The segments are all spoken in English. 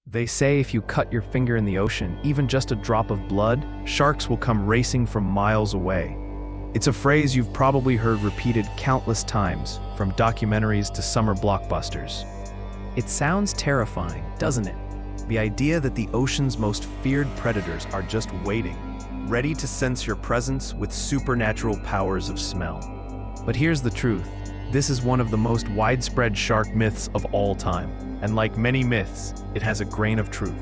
They say if you cut your finger in the ocean, even just a drop of blood, sharks will come racing from miles away. It's a phrase you've probably heard repeated countless times, from documentaries to summer blockbusters. It sounds terrifying, doesn't it? The idea that the ocean's most feared predators are just waiting, ready to sense your presence with supernatural powers of smell. But here's the truth. This is one of the most widespread shark myths of all time. And like many myths, it has a grain of truth,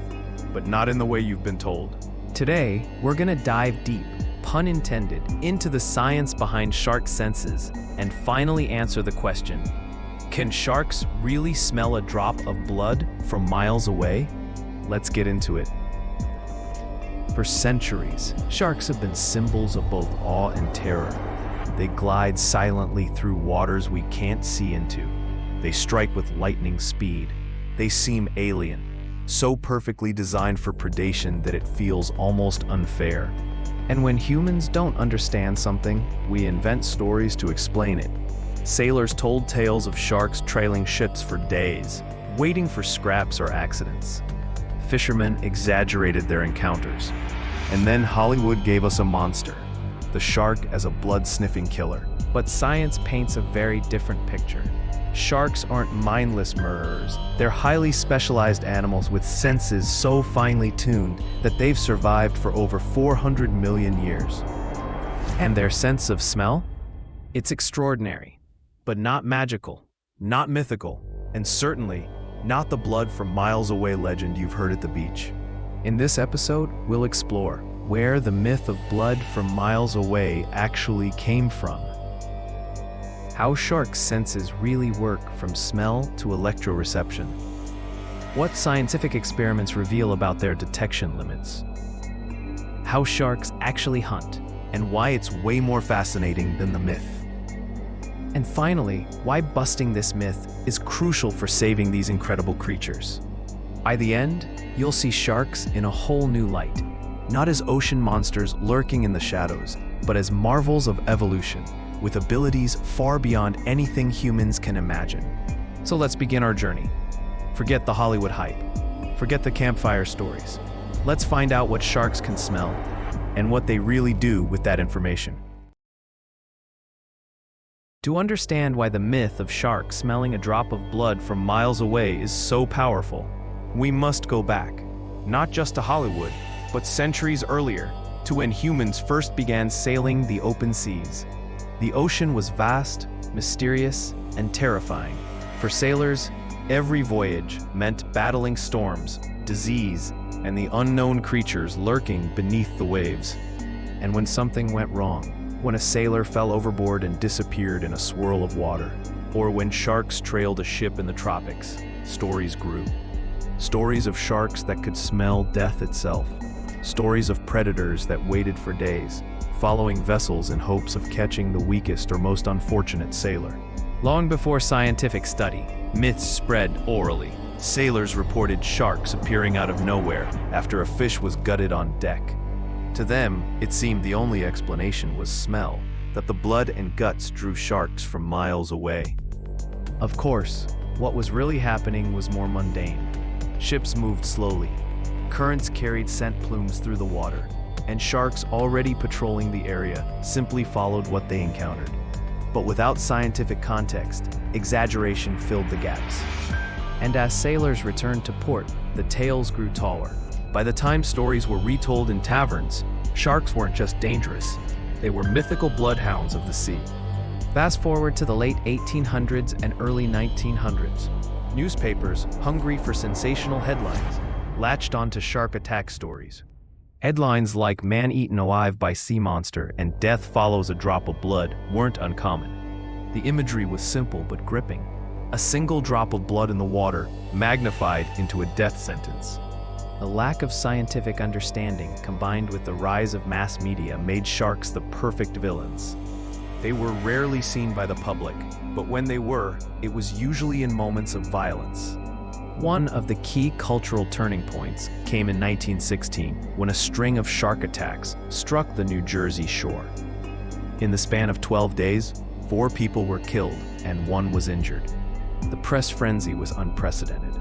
but not in the way you've been told. Today, we're gonna dive deep, pun intended, into the science behind shark senses and finally answer the question, can sharks really smell a drop of blood from miles away? Let's get into it. For centuries, sharks have been symbols of both awe and terror. They glide silently through waters we can't see into. They strike with lightning speed. They seem alien, so perfectly designed for predation that it feels almost unfair. And when humans don't understand something, we invent stories to explain it. Sailors told tales of sharks trailing ships for days, waiting for scraps or accidents. Fishermen exaggerated their encounters. And then Hollywood gave us a monster, the shark as a blood-sniffing killer. But science paints a very different picture. Sharks aren't mindless murderers. They're highly specialized animals with senses so finely tuned that they've survived for over 400 million years. And their sense of smell? It's extraordinary, but not magical, not mythical, and certainly not the blood from miles away legend you've heard at the beach. In this episode, we'll explore where the myth of blood from miles away actually came from. How sharks' senses really work from smell to electroreception. What scientific experiments reveal about their detection limits. How sharks actually hunt, and why it's way more fascinating than the myth. And finally, why busting this myth is crucial for saving these incredible creatures. By the end, you'll see sharks in a whole new light, not as ocean monsters lurking in the shadows, but as marvels of evolution, with abilities far beyond anything humans can imagine. So let's begin our journey. Forget the Hollywood hype. Forget the campfire stories. Let's find out what sharks can smell and what they really do with that information. To understand why the myth of sharks smelling a drop of blood from miles away is so powerful, we must go back, not just to Hollywood, but centuries earlier, to when humans first began sailing the open seas. The ocean was vast, mysterious, and terrifying. For sailors, every voyage meant battling storms, disease, and the unknown creatures lurking beneath the waves. And when something went wrong, when a sailor fell overboard and disappeared in a swirl of water, or when sharks trailed a ship in the tropics, stories grew. Stories of sharks that could smell death itself. Stories of predators that waited for days, following vessels in hopes of catching the weakest or most unfortunate sailor. Long before scientific study, myths spread orally. Sailors reported sharks appearing out of nowhere after a fish was gutted on deck. To them, it seemed the only explanation was smell, that the blood and guts drew sharks from miles away. Of course, what was really happening was more mundane. Ships moved slowly. Currents carried scent plumes through the water, and sharks already patrolling the area simply followed what they encountered. But without scientific context, exaggeration filled the gaps. And as sailors returned to port, the tales grew taller. By the time stories were retold in taverns, sharks weren't just dangerous, they were mythical bloodhounds of the sea. Fast forward to the late 1800s and early 1900s. Newspapers, hungry for sensational headlines, latched onto shark attack stories. Headlines like "Man eaten alive by sea monster" and "Death follows a drop of blood" weren't uncommon. The imagery was simple but gripping. A single drop of blood in the water magnified into a death sentence. The lack of scientific understanding combined with the rise of mass media made sharks the perfect villains. They were rarely seen by the public, but when they were, it was usually in moments of violence. One of the key cultural turning points came in 1916 when a string of shark attacks struck the New Jersey shore. In the span of 12 days, 4 people were killed and 1 was injured. The press frenzy was unprecedented.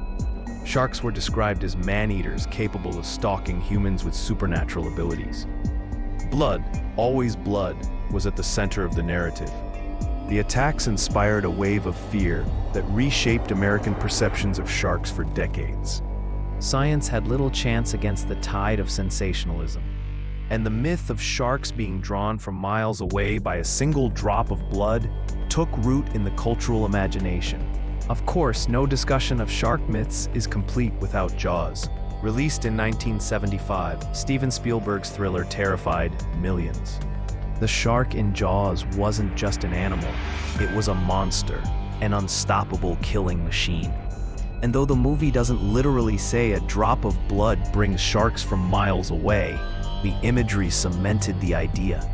Sharks were described as man-eaters capable of stalking humans with supernatural abilities. Blood, always blood, was at the center of the narrative. The attacks inspired a wave of fear that reshaped American perceptions of sharks for decades. Science had little chance against the tide of sensationalism, and the myth of sharks being drawn from miles away by a single drop of blood took root in the cultural imagination. Of course, no discussion of shark myths is complete without Jaws. Released in 1975, Steven Spielberg's thriller terrified millions. The shark in Jaws wasn't just an animal, it was a monster, an unstoppable killing machine. And though the movie doesn't literally say a drop of blood brings sharks from miles away, the imagery cemented the idea.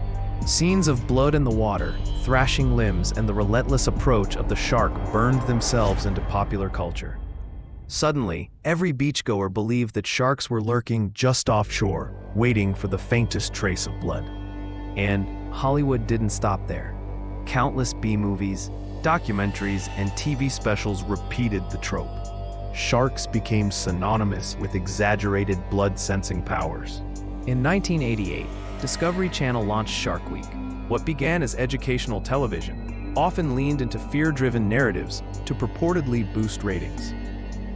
Scenes of blood in the water, thrashing limbs, and the relentless approach of the shark burned themselves into popular culture. Suddenly, every beachgoer believed that sharks were lurking just offshore, waiting for the faintest trace of blood. And Hollywood didn't stop there. Countless B-movies, documentaries, and TV specials repeated the trope. Sharks became synonymous with exaggerated blood-sensing powers. In 1988, Discovery Channel launched Shark Week. What began as educational television often leaned into fear-driven narratives to purportedly boost ratings.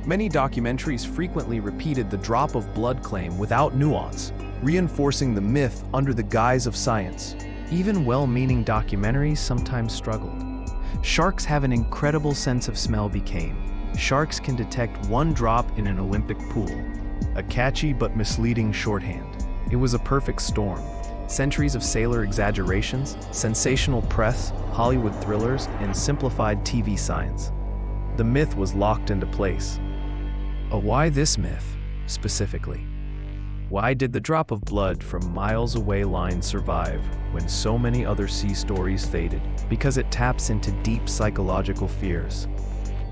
Many documentaries frequently repeated the drop of blood claim without nuance, reinforcing the myth under the guise of science. Even well-meaning documentaries sometimes struggled. Sharks have an incredible sense of smell became. Sharks can detect one drop in an Olympic pool. A catchy but misleading shorthand. It was a perfect storm. Centuries of sailor exaggerations, sensational press, Hollywood thrillers, and simplified TV science. The myth was locked into place. Why this myth, specifically? Why did the drop of blood from miles away line survive when so many other sea stories faded? Because it taps into deep psychological fears.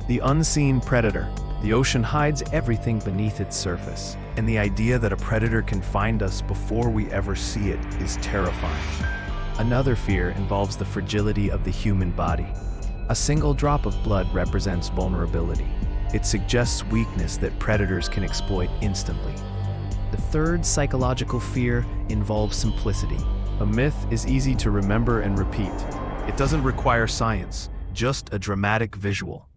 The unseen predator. The ocean hides everything beneath its surface, and the idea that a predator can find us before we ever see it is terrifying. Another fear involves the fragility of the human body. A single drop of blood represents vulnerability. It suggests weakness that predators can exploit instantly. The third psychological fear involves simplicity. A myth is easy to remember and repeat. It doesn't require science, just a dramatic visual.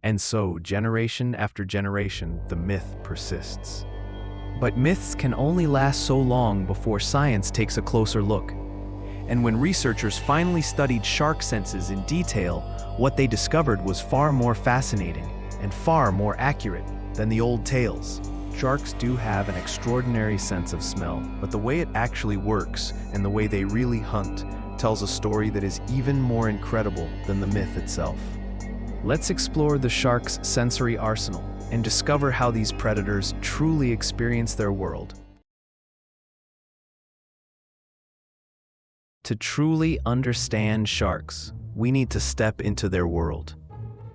And so, generation after generation, the myth persists. But myths can only last so long before science takes a closer look. And when researchers finally studied shark senses in detail, what they discovered was far more fascinating and far more accurate than the old tales. Sharks do have an extraordinary sense of smell, but the way it actually works and the way they really hunt tells a story that is even more incredible than the myth itself. Let's explore the shark's sensory arsenal and discover how these predators truly experience their world. To truly understand sharks, we need to step into their world.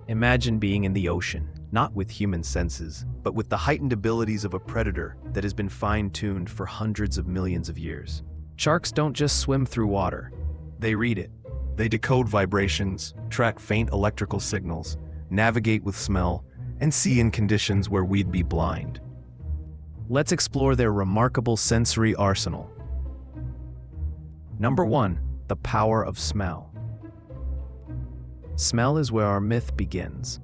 Imagine being in the ocean, not with human senses, but with the heightened abilities of a predator that has been fine-tuned for hundreds of millions of years. Sharks don't just swim through water, they read it. They decode vibrations, track faint electrical signals, navigate with smell, and see in conditions where we'd be blind. Let's explore their remarkable sensory arsenal. Number 1, the power of smell. Smell is where our myth begins.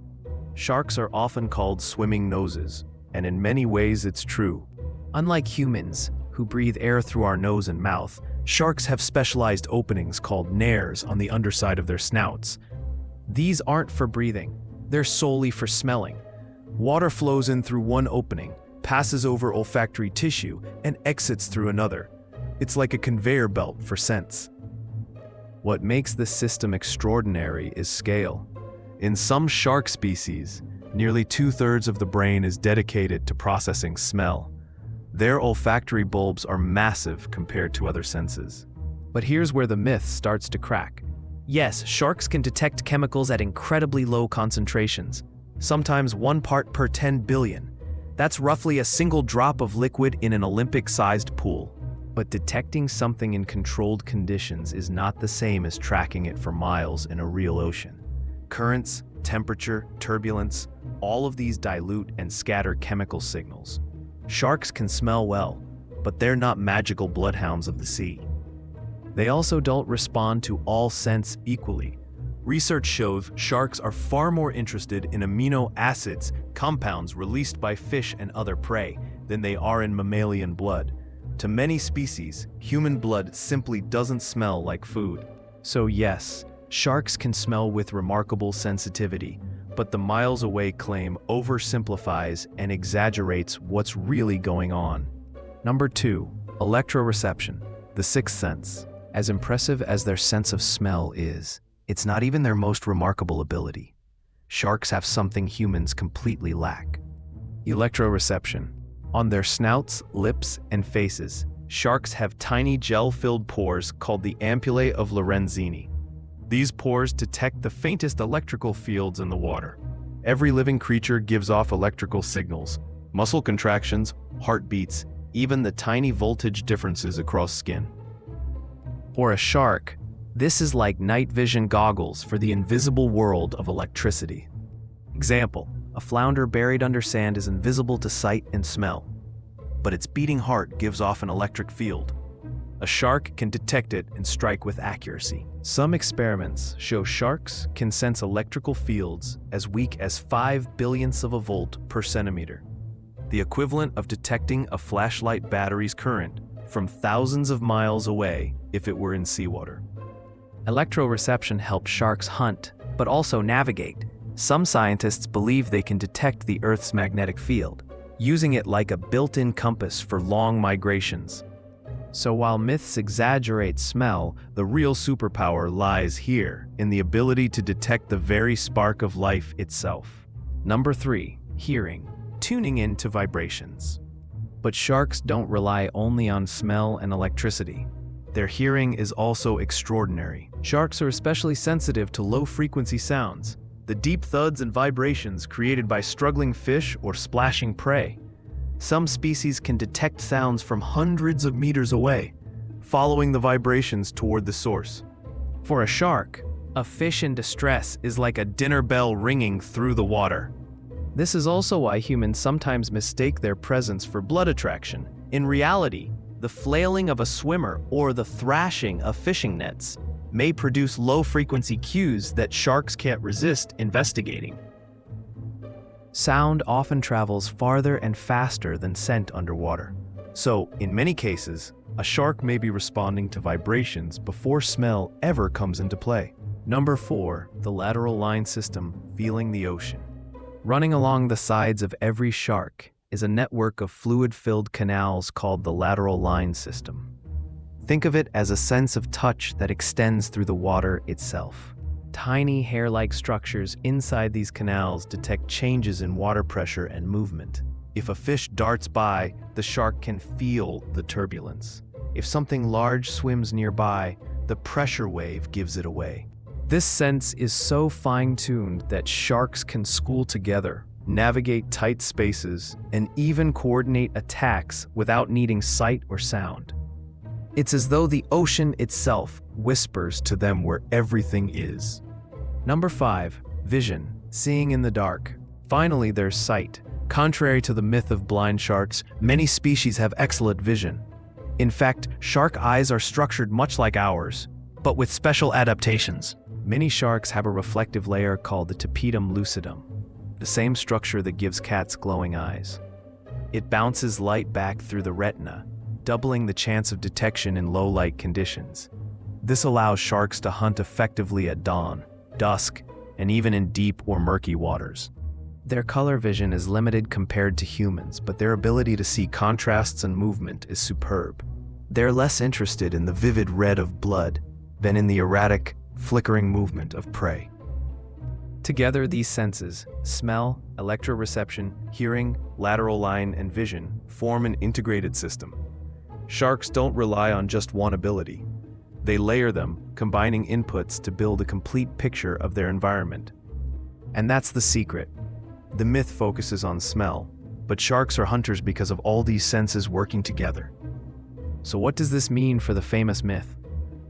Sharks are often called swimming noses, and in many ways it's true. Unlike humans, who breathe air through our nose and mouth, sharks have specialized openings called nares on the underside of their snouts. These aren't for breathing, they're solely for smelling. Water flows in through one opening, passes over olfactory tissue, and exits through another. It's like a conveyor belt for scents. What makes this system extraordinary is scale. In some shark species, nearly 2/3 of the brain is dedicated to processing smell. Their olfactory bulbs are massive compared to other senses. But here's where the myth starts to crack. Yes, sharks can detect chemicals at incredibly low concentrations, sometimes 1 part per 10 billion. That's roughly a single drop of liquid in an Olympic-sized pool. But detecting something in controlled conditions is not the same as tracking it for miles in a real ocean. Currents, temperature, turbulence, all of these dilute and scatter chemical signals. Sharks can smell well, but they're not magical bloodhounds of the sea. They also don't respond to all scents equally. Research shows sharks are far more interested in amino acids, compounds released by fish and other prey, than they are in mammalian blood. To many species, human blood simply doesn't smell like food. So yes, sharks can smell with remarkable sensitivity, but the miles away claim oversimplifies and exaggerates what's really going on. Number 2, electroreception, the sixth sense. As impressive as their sense of smell is, it's not even their most remarkable ability. Sharks have something humans completely lack: electroreception. On their snouts, lips, and faces, sharks have tiny gel-filled pores called the ampullae of Lorenzini. These pores detect the faintest electrical fields in the water. Every living creature gives off electrical signals: muscle contractions, heartbeats, even the tiny voltage differences across skin. For a shark, this is like night vision goggles for the invisible world of electricity. Example: a flounder buried under sand is invisible to sight and smell, but its beating heart gives off an electric field. A shark can detect it and strike with accuracy. Some experiments show sharks can sense electrical fields as weak as 5 billionths of a volt per centimeter, the equivalent of detecting a flashlight battery's current from thousands of miles away if it were in seawater. Electroreception helps sharks hunt, but also navigate. Some scientists believe they can detect the Earth's magnetic field, using it like a built-in compass for long migrations. So while myths exaggerate smell, the real superpower lies here, in the ability to detect the very spark of life itself. Number 3, hearing, tuning in to vibrations. But sharks don't rely only on smell and electricity. Their hearing is also extraordinary. Sharks are especially sensitive to low-frequency sounds, the deep thuds and vibrations created by struggling fish or splashing prey. Some species can detect sounds from hundreds of meters away, following the vibrations toward the source. For a shark, a fish in distress is like a dinner bell ringing through the water. This is also why humans sometimes mistake their presence for blood attraction. In reality, the flailing of a swimmer or the thrashing of fishing nets may produce low-frequency cues that sharks can't resist investigating. Sound often travels farther and faster than scent underwater. So, in many cases, a shark may be responding to vibrations before smell ever comes into play. Number 4, the lateral line system, feeling the ocean. Running along the sides of every shark is a network of fluid-filled canals called the lateral line system. Think of it as a sense of touch that extends through the water itself. Tiny hair-like structures inside these canals detect changes in water pressure and movement. If a fish darts by, the shark can feel the turbulence. If something large swims nearby, the pressure wave gives it away. This sense is so fine-tuned that sharks can school together, navigate tight spaces, and even coordinate attacks without needing sight or sound. It's as though the ocean itself whispers to them where everything is. Number 5, vision, seeing in the dark. Finally, there's sight. Contrary to the myth of blind sharks, many species have excellent vision. In fact, shark eyes are structured much like ours, but with special adaptations. Many sharks have a reflective layer called the tapetum lucidum, the same structure that gives cats glowing eyes. It bounces light back through the retina, doubling the chance of detection in low-light conditions. This allows sharks to hunt effectively at dawn, dusk, and even in deep or murky waters. Their color vision is limited compared to humans, but their ability to see contrasts and movement is superb. They're less interested in the vivid red of blood than in the erratic, flickering movement of prey. Together, these senses, smell, electroreception, hearing, lateral line, and vision, form an integrated system. Sharks don't rely on just one ability. They layer them, combining inputs to build a complete picture of their environment. And that's the secret. The myth focuses on smell, but sharks are hunters because of all these senses working together. So what does this mean for the famous myth?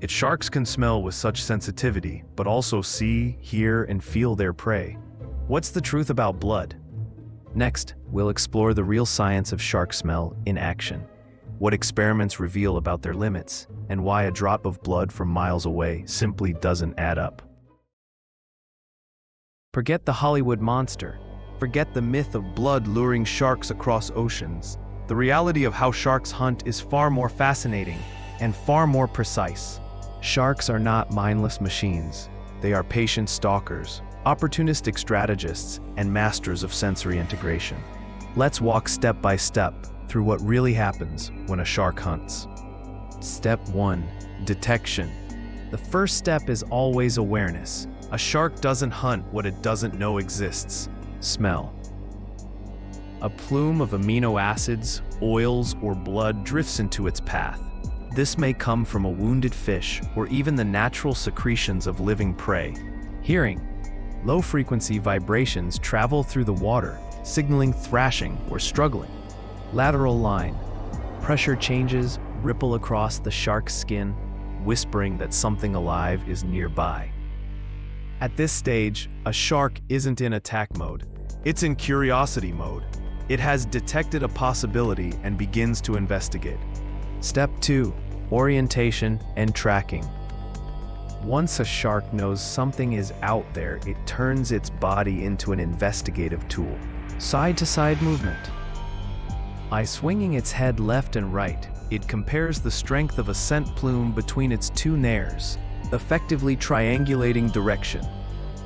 Its sharks can smell with such sensitivity, but also see, hear, and feel their prey. What's the truth about blood? Next, we'll explore the real science of shark smell in action, what experiments reveal about their limits, and why a drop of blood from miles away simply doesn't add up. Forget the Hollywood monster. Forget the myth of blood luring sharks across oceans. The reality of how sharks hunt is far more fascinating and far more precise. Sharks are not mindless machines. They are patient stalkers, opportunistic strategists, and masters of sensory integration. Let's walk step by step through what really happens when a shark hunts. Step 1. Detection. The first step is always awareness. A shark doesn't hunt what it doesn't know exists. Smell. A plume of amino acids, oils, or blood drifts into its path. This may come from a wounded fish or even the natural secretions of living prey. Hearing. Low-frequency vibrations travel through the water, signaling thrashing or struggling. Lateral line. Pressure changes ripple across the shark's skin, whispering that something alive is nearby. At this stage, a shark isn't in attack mode. It's in curiosity mode. It has detected a possibility and begins to investigate. Step 2. Orientation and tracking. Once a shark knows something is out there, it turns its body into an investigative tool. Side-to-side movement. By swinging its head left and right, it compares the strength of a scent plume between its two nares, effectively triangulating direction.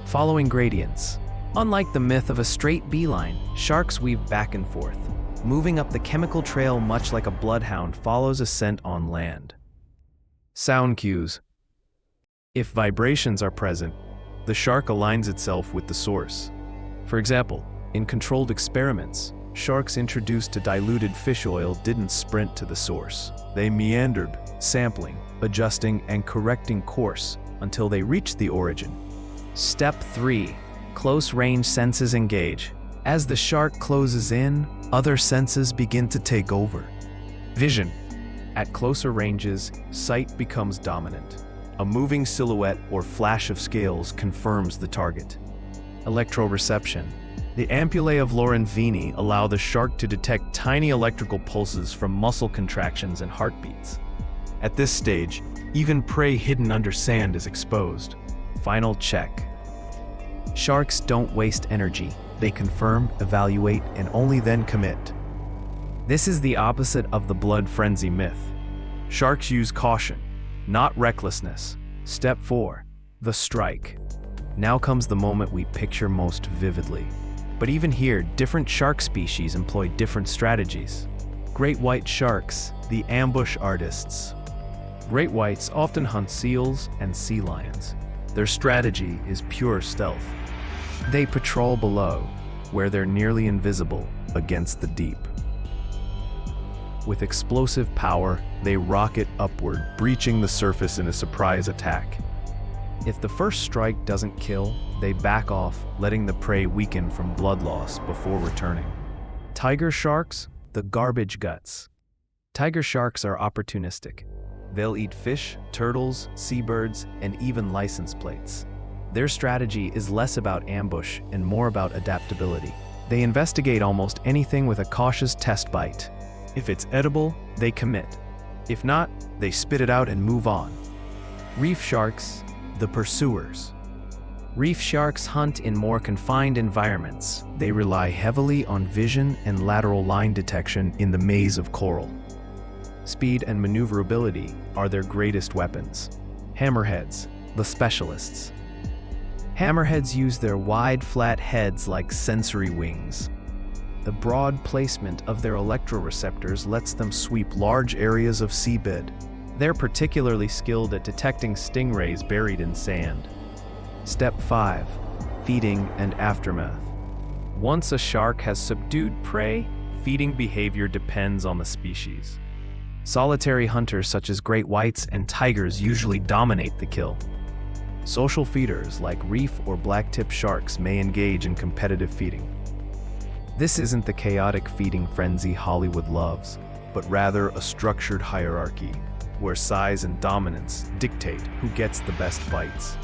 Following gradients. Unlike the myth of a straight beeline, sharks weave back and forth, moving up the chemical trail much like a bloodhound follows a scent on land. Sound cues. If vibrations are present, the shark aligns itself with the source. For example, in controlled experiments, sharks introduced to diluted fish oil didn't sprint to the source. They meandered, sampling, adjusting, and correcting course until they reached the origin. Step 3. Close-range senses engage. As the shark closes in, other senses begin to take over. Vision. At closer ranges, sight becomes dominant. A moving silhouette or flash of scales confirms the target. Electroreception. The ampullae of Lorenvini allow the shark to detect tiny electrical pulses from muscle contractions and heartbeats. At this stage, even prey hidden under sand is exposed. Final check. Sharks don't waste energy. They confirm, evaluate, and only then commit. This is the opposite of the blood frenzy myth. Sharks use caution, not recklessness. Step 4. The strike. Now comes the moment we picture most vividly. But even here, different shark species employ different strategies. Great white sharks, the ambush artists. Great whites often hunt seals and sea lions. Their strategy is pure stealth. They patrol below, where they're nearly invisible against the deep. With explosive power, they rocket upward, breaching the surface in a surprise attack. If the first strike doesn't kill, they back off, letting the prey weaken from blood loss before returning. Tiger sharks, the garbage guts. Tiger sharks are opportunistic. They'll eat fish, turtles, seabirds, and even license plates. Their strategy is less about ambush and more about adaptability. They investigate almost anything with a cautious test bite. If it's edible, they commit. If not, they spit it out and move on. Reef sharks, the pursuers. Reef sharks hunt in more confined environments. They rely heavily on vision and lateral line detection in the maze of coral. Speed and maneuverability are their greatest weapons. Hammerheads, the specialists. Hammerheads use their wide, flat heads like sensory wings. The broad placement of their electroreceptors lets them sweep large areas of seabed. They're particularly skilled at detecting stingrays buried in sand. Step 5. Feeding and aftermath. Once a shark has subdued prey, feeding behavior depends on the species. Solitary hunters such as great whites and tigers usually dominate the kill. Social feeders like reef or blacktip sharks may engage in competitive feeding. This isn't the chaotic feeding frenzy Hollywood loves, but rather a structured hierarchy. where size and dominance dictate who gets the best bites.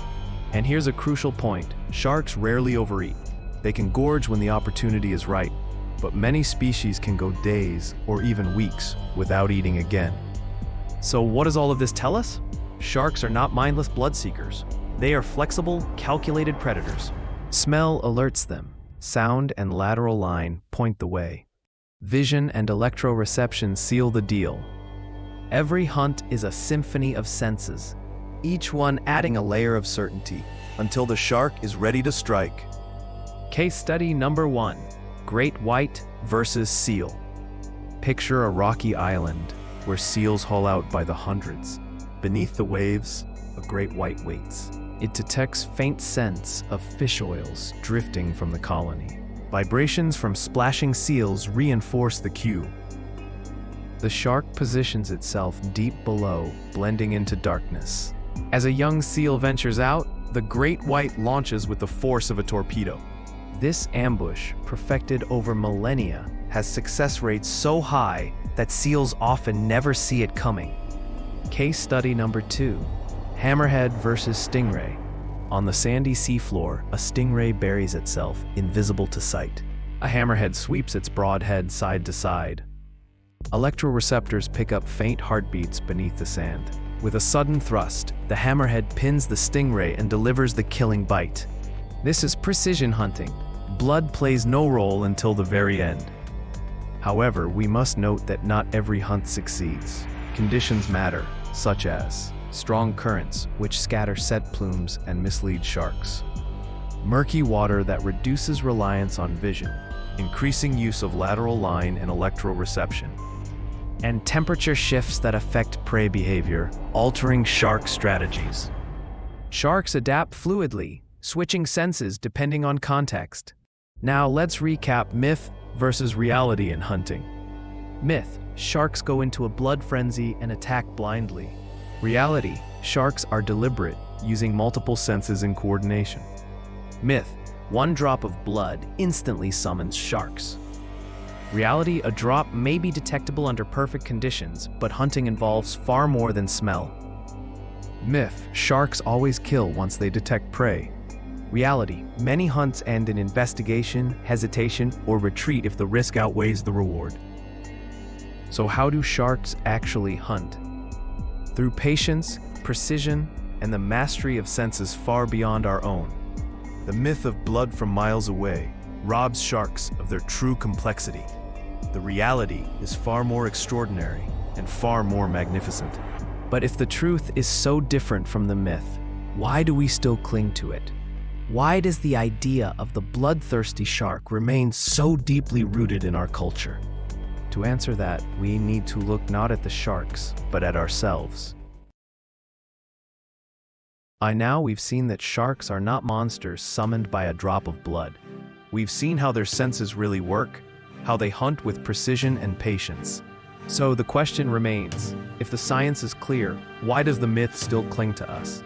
And here's a crucial point: sharks rarely overeat. They can gorge when the opportunity is right, but many species can go days or even weeks without eating again. So what does all of this tell us? Sharks are not mindless blood seekers. They are flexible, calculated predators. Smell alerts them. Sound and lateral line point the way. Vision and electroreception seal the deal. Every hunt is a symphony of senses, each one adding a layer of certainty until the shark is ready to strike. Case study number 1. Great white versus seal. Picture a rocky island where seals haul out by the hundreds. Beneath the waves, a great white waits. It detects faint scents of fish oils drifting from the colony. Vibrations from splashing seals reinforce the cue. The shark positions itself deep below, blending into darkness. As a young seal ventures out, the great white launches with the force of a torpedo. This ambush, perfected over millennia, has success rates so high that seals often never see it coming. Case study number 2. Hammerhead versus stingray. On the sandy seafloor, a stingray buries itself, invisible to sight. A hammerhead sweeps its broad head side to side. Electroreceptors pick up faint heartbeats beneath the sand. With a sudden thrust, the hammerhead pins the stingray and delivers the killing bite. This is precision hunting. Blood plays no role until the very end. However, we must note that not every hunt succeeds. Conditions matter, such as strong currents, which scatter scent plumes and mislead sharks. Murky water that reduces reliance on vision, increasing use of lateral line and electroreception. And temperature shifts that affect prey behavior, altering shark strategies. Sharks adapt fluidly, switching senses depending on context. Now let's recap myth versus reality in hunting. Myth: sharks go into a blood frenzy and attack blindly. Reality: sharks are deliberate, using multiple senses in coordination. Myth: one drop of blood instantly summons sharks. Reality: a drop may be detectable under perfect conditions, but hunting involves far more than smell. Myth: sharks always kill once they detect prey. Reality: many hunts end in investigation, hesitation, or retreat if the risk outweighs the reward. So how do sharks actually hunt? Through patience, precision, and the mastery of senses far beyond our own. The myth of blood from miles away robs sharks of their true complexity. The reality is far more extraordinary and far more magnificent. But if the truth is so different from the myth, why do we still cling to it? Why does the idea of the bloodthirsty shark remain so deeply rooted in our culture? To answer that, we need to look not at the sharks, but at ourselves. By now, we've seen that sharks are not monsters summoned by a drop of blood. We've seen how their senses really work, how they hunt with precision and patience. So the question remains, if the science is clear, why does the myth still cling to us?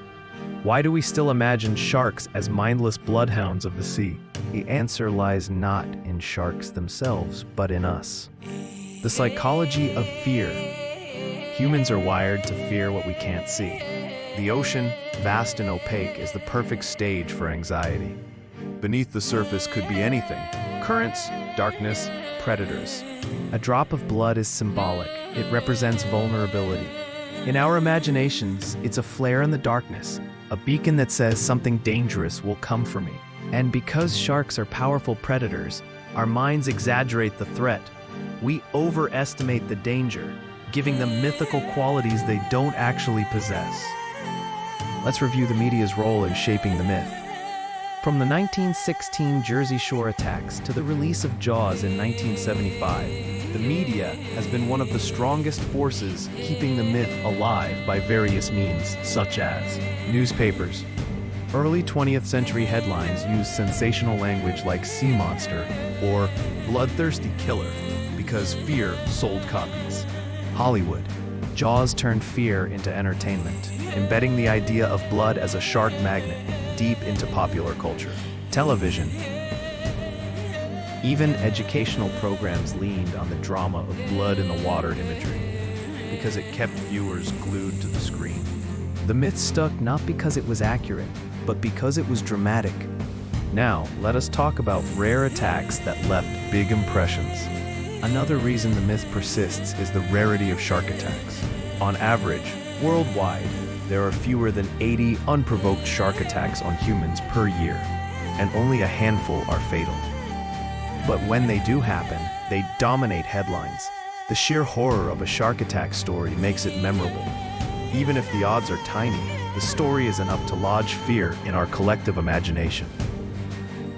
Why do we still imagine sharks as mindless bloodhounds of the sea? The answer lies not in sharks themselves, but in us. The psychology of fear. Humans are wired to fear what we can't see. The ocean, vast and opaque, is the perfect stage for anxiety. Beneath the surface could be anything: currents, darkness, predators. A drop of blood is symbolic. It represents vulnerability. In our imaginations, it's a flare in the darkness, a beacon that says something dangerous will come for me. And because sharks are powerful predators, our minds exaggerate the threat. We overestimate the danger, giving them mythical qualities they don't actually possess. Let's review the media's role in shaping the myth. From the 1916 Jersey Shore attacks to the release of Jaws in 1975, the media has been one of the strongest forces keeping the myth alive by various means, such as newspapers. Early 20th century headlines used sensational language like sea monster or bloodthirsty killer because fear sold copies. Hollywood. Jaws turned fear into entertainment, embedding the idea of blood as a shark magnet deep into popular culture. Television. Even educational programs leaned on the drama of blood in the water imagery. because it kept viewers glued to the screen. The myth stuck not because it was accurate, but because it was dramatic. Now, let us talk about rare attacks that left big impressions. Another reason the myth persists is the rarity of shark attacks. On average, worldwide, there are fewer than 80 unprovoked shark attacks on humans per year, and only a handful are fatal. But when they do happen, they dominate headlines. The sheer horror of a shark attack story makes it memorable. Even if the odds are tiny, the story is enough to lodge fear in our collective imagination.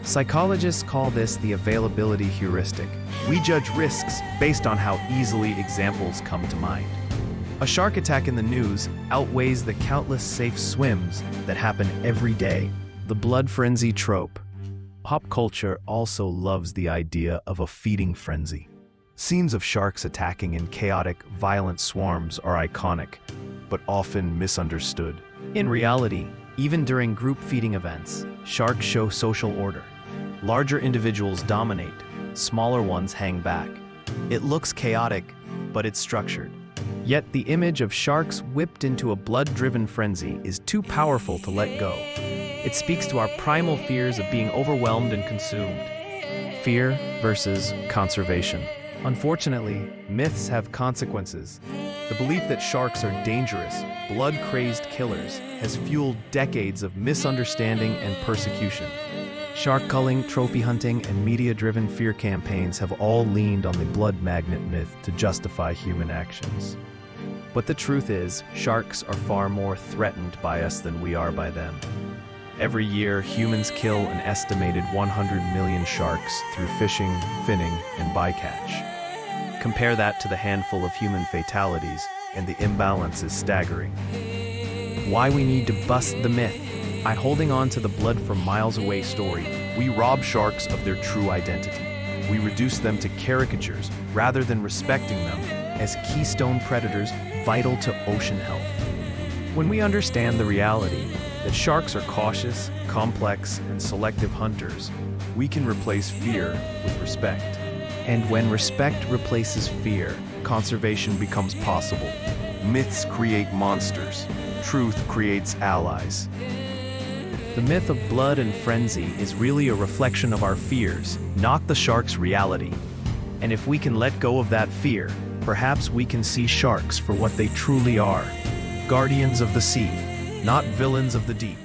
Psychologists call this the availability heuristic. We judge risks based on how easily examples come to mind. A shark attack in the news outweighs the countless safe swims that happen every day. The blood frenzy trope. Pop culture also loves the idea of a feeding frenzy. Scenes of sharks attacking in chaotic, violent swarms are iconic, but often misunderstood. In reality, even during group feeding events, sharks show social order. Larger individuals dominate, smaller ones hang back. It looks chaotic, but it's structured. Yet the image of sharks whipped into a blood-driven frenzy is too powerful to let go. It speaks to our primal fears of being overwhelmed and consumed. Fear versus conservation. Unfortunately, myths have consequences. The belief that sharks are dangerous, blood-crazed killers has fueled decades of misunderstanding and persecution. Shark culling, trophy hunting, and media-driven fear campaigns have all leaned on the blood magnet myth to justify human actions. But the truth is, sharks are far more threatened by us than we are by them. Every year, humans kill an estimated 100 million sharks through fishing, finning, and bycatch. Compare that to the handful of human fatalities, and the imbalance is staggering. Why we need to bust the myth. By holding on to the blood from miles away story, we rob sharks of their true identity. We reduce them to caricatures rather than respecting them as keystone predators vital to ocean health. When we understand the reality that sharks are cautious, complex, and selective hunters, we can replace fear with respect. And when respect replaces fear, conservation becomes possible. Myths create monsters. Truth creates allies. The myth of blood and frenzy is really a reflection of our fears, not the shark's reality. And if we can let go of that fear, perhaps we can see sharks for what they truly are. Guardians of the sea, not villains of the deep.